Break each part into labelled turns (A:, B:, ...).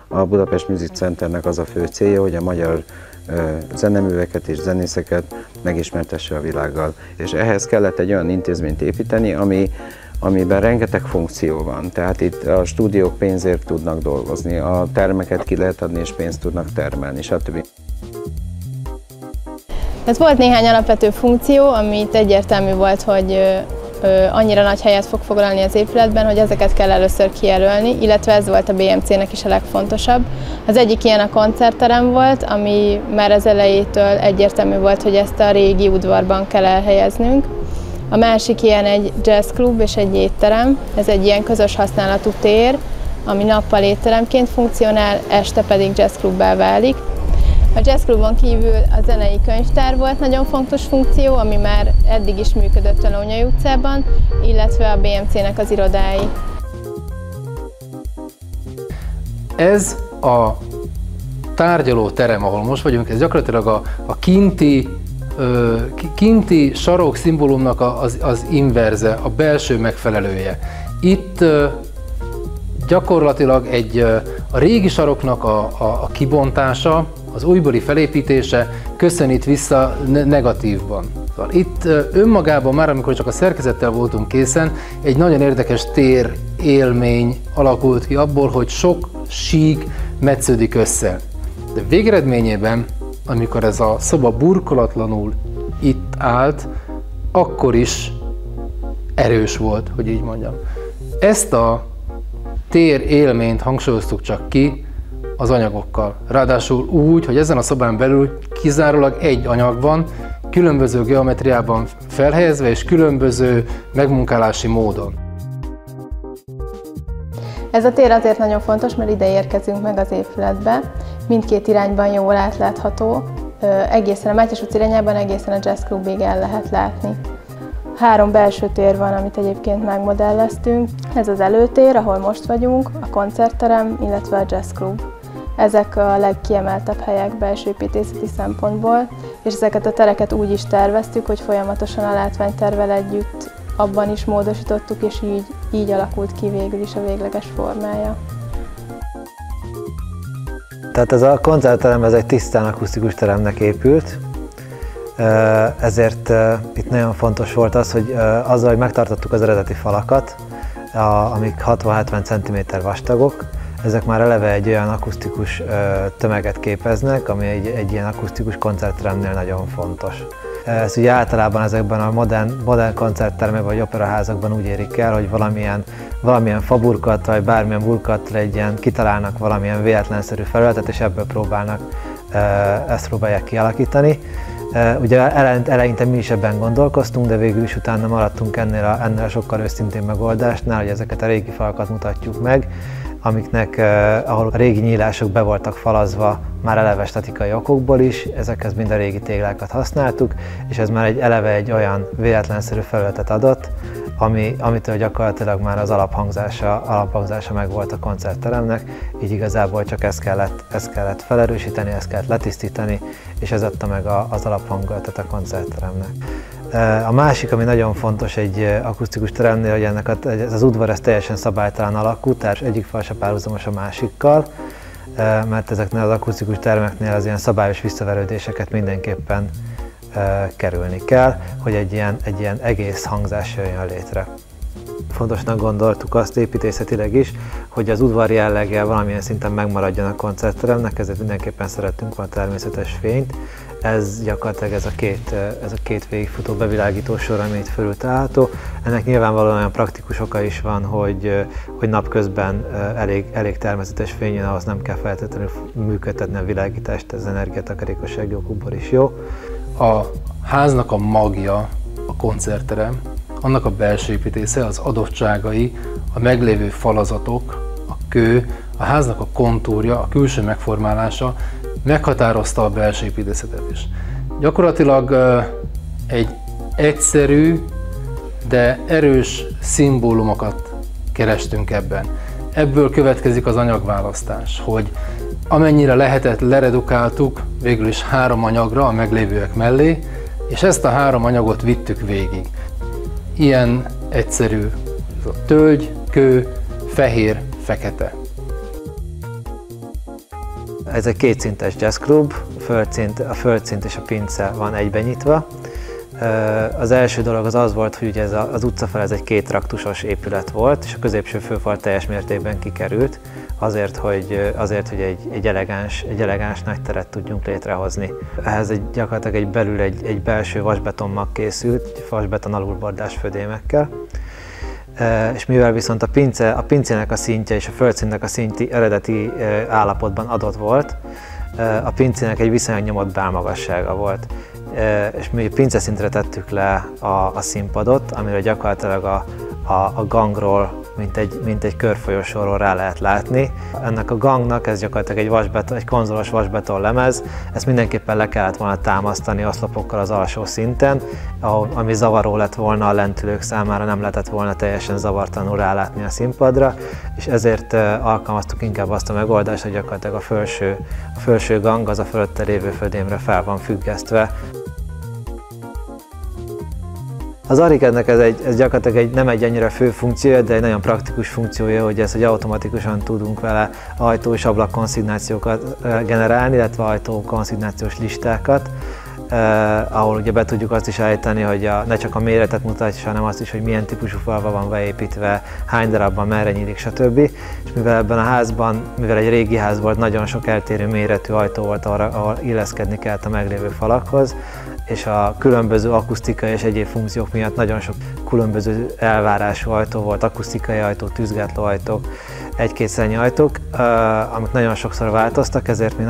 A: A Budapest Music Centernek az a fő célja, hogy a magyar zeneműveket és zenészeket megismertesse a világgal. És ehhez kellett egy olyan intézményt építeni, amiben rengeteg funkció van. Tehát itt a stúdiók pénzért tudnak dolgozni, a termeket ki lehet adni és pénzt tudnak termelni, stb.
B: Ez volt néhány alapvető funkció, amit egyértelmű volt, hogy annyira nagy helyet fog foglalni az épületben, hogy ezeket kell először kijelölni, illetve ez volt a BMC-nek is a legfontosabb. Az egyik ilyen a koncertterem volt, ami már az elejétől egyértelmű volt, hogy ezt a régi udvarban kell elhelyeznünk. A másik ilyen egy jazzklub és egy étterem, ez egy ilyen közös használatú tér, ami nappal étteremként funkcionál, este pedig jazzklubbá válik. A jazzklubon kívül a zenei könyvtár volt nagyon fontos funkció, ami már eddig is működött a Lónyay utcában, illetve a BMC-nek az irodái.
C: Ez a tárgyalóterem, ahol most vagyunk, ez gyakorlatilag a kinti sarok szimbólumnak az inverze, a belső megfelelője. Itt gyakorlatilag a régi saroknak a kibontása, az újbóli felépítése köszönít vissza negatívban. Szóval itt önmagában már, amikor csak a szerkezettel voltunk készen, egy nagyon érdekes tér élmény alakult ki abból, hogy sok sík metsződik össze. De végeredményében, amikor ez a szoba burkolatlanul itt állt, akkor is erős volt, hogy így mondjam. Ezt a tér élményt hangsúlyoztuk csak ki az anyagokkal. Ráadásul úgy, hogy ezen a szobán belül kizárólag egy anyag van, különböző geometriában felhelyezve és különböző megmunkálási módon.
B: Ez a tér azért nagyon fontos, mert ide érkezünk meg az épületbe. Mindkét irányban jól átlátható. Egészen a Mátyás utca irányában egészen a jazzklubig el lehet látni. 3 belső tér van, amit egyébként megmodelleztünk. Ez az előtér, ahol most vagyunk, a koncertterem, illetve a jazzklub. Ezek a legkiemeltebb helyek belső építészeti szempontból, és ezeket a tereket úgy is terveztük, hogy folyamatosan a látványtervvel együtt abban is módosítottuk, és így alakult ki végül is a végleges formája.
D: Tehát ez a koncertterem ez egy tisztán akusztikus teremnek épült, ezért itt nagyon fontos volt az, hogy azzal, hogy megtartottuk az eredeti falakat, amik 60-70 cm vastagok, ezek már eleve egy olyan akusztikus tömeget képeznek, ami egy ilyen akusztikus koncertteremnél nagyon fontos. Ez ugye általában ezekben a modern koncerttermekben vagy operaházakban úgy érik el, hogy valamilyen faburkat vagy bármilyen burkattal kitalálnak valamilyen véletlenszerű felületet, és ebből ezt próbálják kialakítani. Ugye eleinte mi is ebben gondolkoztunk, de végül is utána maradtunk ennél sokkal őszintén megoldásnál, hogy ezeket a régi falakat mutatjuk meg, ahol a régi nyílások be voltak falazva már eleve statikai okokból is, ezekhez mind a régi téglákat használtuk, és ez már eleve egy olyan véletlenszerű felületet adott, amitől gyakorlatilag már az alaphangzása meg volt a koncertteremnek, így igazából csak ezt kellett felerősíteni, ezt kellett letisztítani, és ez adta meg az alaphangulatot a koncertteremnek. A másik, ami nagyon fontos egy akusztikus teremnél, hogy ez az udvar teljesen szabálytalan alakú, tehát egyik fal se párhuzamos a másikkal, mert ezeknél az akusztikus termeknél az ilyen szabályos visszaverődéseket mindenképpen kerülni kell, hogy egy ilyen egész hangzás jöjjön létre. Fontosnak gondoltuk azt építészetileg is, hogy az udvar jellege valamilyen szinten megmaradjon a koncertteremnek, ezért mindenképpen szerettünk volna természetes fényt. Ez gyakorlatilag ez a két végigfutó bevilágító sor, ami itt fölül található. Ennek nyilvánvalóan olyan praktikus oka is van, hogy napközben elég természetes fény jön, ahhoz nem kell feltétlenül működtetni a világítást, ez energiatakarékossági okokból is jó.
C: A háznak a magja a koncertterem, annak a belső építésze, az adottságai, a meglévő falazatok, a kő, a háznak a kontúrja, a külső megformálása meghatározta a belső építészetet is. Gyakorlatilag egy egyszerű, de erős szimbólumokat kerestünk ebben. Ebből következik az anyagválasztás, hogy amennyire lehetett, leredukáltuk végül is 3 anyagra a meglévőek mellé, és ezt a 3 anyagot vittük végig. ilyen egyszerű. Tölgy, kő, fehér, fekete.
D: Ez egy kétszintes jazzklub, a földszint és a pince van egybenyitva. Az első dolog az volt, hogy ugye ez az utcafal ez egy kéttraktusos épület volt, és a középső főfal teljes mértékben kikerült, azért, hogy egy elegáns nagy teret tudjunk létrehozni. Ehhez gyakorlatilag belül egy belső vasbetonmag készült, vasbeton alulbordás födémekkel. És mivel viszont a pincének a szintje és a földszintnek a szintje eredeti állapotban adott volt, a pincének egy viszonylag nyomott belmagassága volt. És mi pinceszintre tettük le a színpadot, amire gyakorlatilag a gangról, mint egy körfolyósóról rá lehet látni. Ennek a gangnak ez gyakorlatilag egy konzolos vasbeton lemez, ezt mindenképpen le kellett volna támasztani oszlopokkal az alsó szinten, ami zavaró lett volna a lentülők számára, nem lehetett volna teljesen zavartalanul rálátni a színpadra, és ezért alkalmaztuk inkább azt a megoldást, hogy gyakorlatilag a felső gang az a fölötte lévő födémre fel van függesztve. Az Archikednek ez gyakorlatilag nem egy annyira fő funkciója, de egy nagyon praktikus funkciója, hogy automatikusan tudunk vele ajtó és ablak konszignációkat generálni, illetve ajtó konszignációs listákat, ahol ugye be tudjuk azt is állítani, hogy ne csak a méretet mutatja, hanem azt is, hogy milyen típusú falva van beépítve, hány darabban, merre nyílik, stb. És mivel ebben a házban, mivel egy régi ház volt, nagyon sok eltérő méretű ajtó volt, ahol illeszkedni kellett a meglévő falakhoz, és a különböző akusztikai és egyéb funkciók miatt nagyon sok különböző elvárású ajtó volt, akusztikai ajtók, tűzgátló ajtók, egy-két szennyi ajtók, amik nagyon sokszor változtak, ezért mi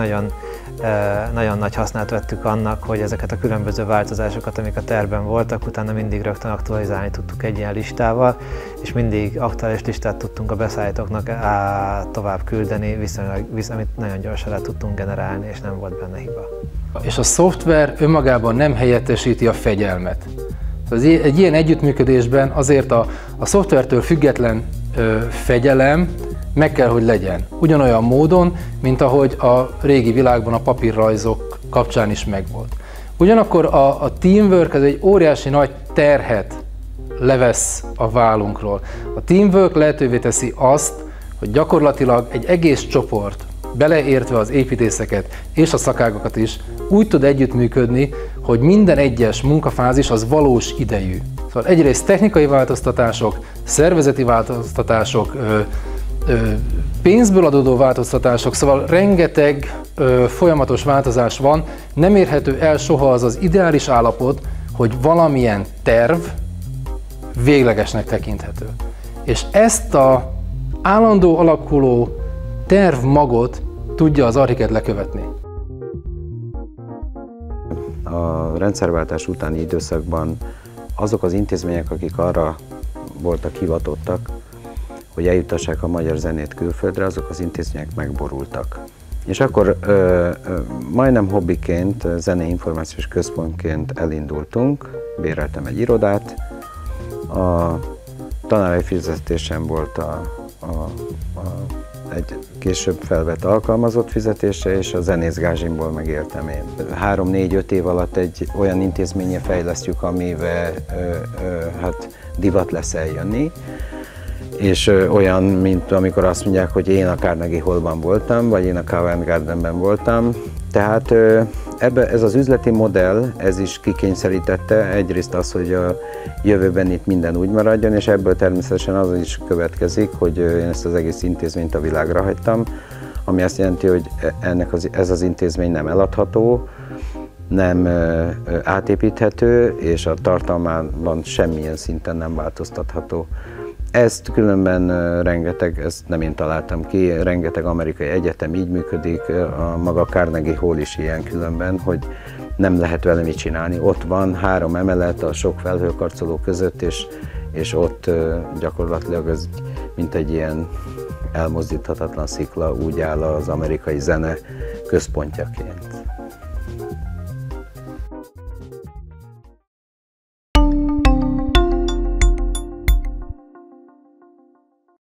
D: nagyon nagy hasznát vettük annak, hogy ezeket a különböző változásokat, amik a tervben voltak, utána mindig rögtön aktualizálni tudtuk egy ilyen listával, és mindig aktuális listát tudtunk a beszállítóknak tovább küldeni, amit nagyon gyorsan le tudtunk generálni, és nem volt benne hiba.
C: És a szoftver önmagában nem helyettesíti a fegyelmet. Egy ilyen együttműködésben azért a szoftvertől független fegyelem meg kell, hogy legyen. Ugyanolyan módon, mint ahogy a régi világban a papírrajzok kapcsán is megvolt. Ugyanakkor a teamwork ez egy óriási nagy terhet levesz a vállunkról. A teamwork lehetővé teszi azt, hogy gyakorlatilag egy egész csoport, beleértve az építészeket és a szakágokat is, úgy tud együttműködni, hogy minden egyes munkafázis az valós idejű. Szóval egyrészt technikai változtatások, szervezeti változtatások, pénzből adódó változtatások, szóval rengeteg folyamatos változás van, nem érhető el soha az ideális állapot, hogy valamilyen terv véglegesnek tekinthető. És ezt az állandó alakuló tervmagot tudja az Archicad lekövetni.
A: A rendszerváltás utáni időszakban azok az intézmények, akik arra voltak hivatottak, hogy eljutassák a magyar zenét külföldre, azok az intézmények megborultak. És akkor majdnem hobbiként, zenei információs központként elindultunk, béreltem egy irodát, a tanári fizetésem volt egy később felvett alkalmazott fizetése, és a zenészgázsimból megéltem én. 3-4-5 év alatt egy olyan intézménye fejlesztjük, amivel hát divat lesz eljönni, és olyan, mint amikor azt mondják, hogy én a Carnegie Hallban voltam, vagy én a Covent Gardenben voltam. Tehát ez az üzleti modell, ez is kikényszerítette egyrészt az, hogy a jövőben itt minden úgy maradjon, és ebből természetesen az is következik, hogy én ezt az egész intézményt a világra hagytam, ami azt jelenti, hogy ez az intézmény nem eladható, nem átépíthető, és a tartalmában semmilyen szinten nem változtatható. Ezt különben ezt nem én találtam ki, rengeteg amerikai egyetem így működik, a maga Carnegie Hall is ilyen különben, hogy nem lehet vele mit csinálni. Ott van 3 emelet a sok felhőkarcoló között, és ott gyakorlatilag ez mint egy ilyen elmozdíthatatlan szikla úgy áll az amerikai zene központjaként.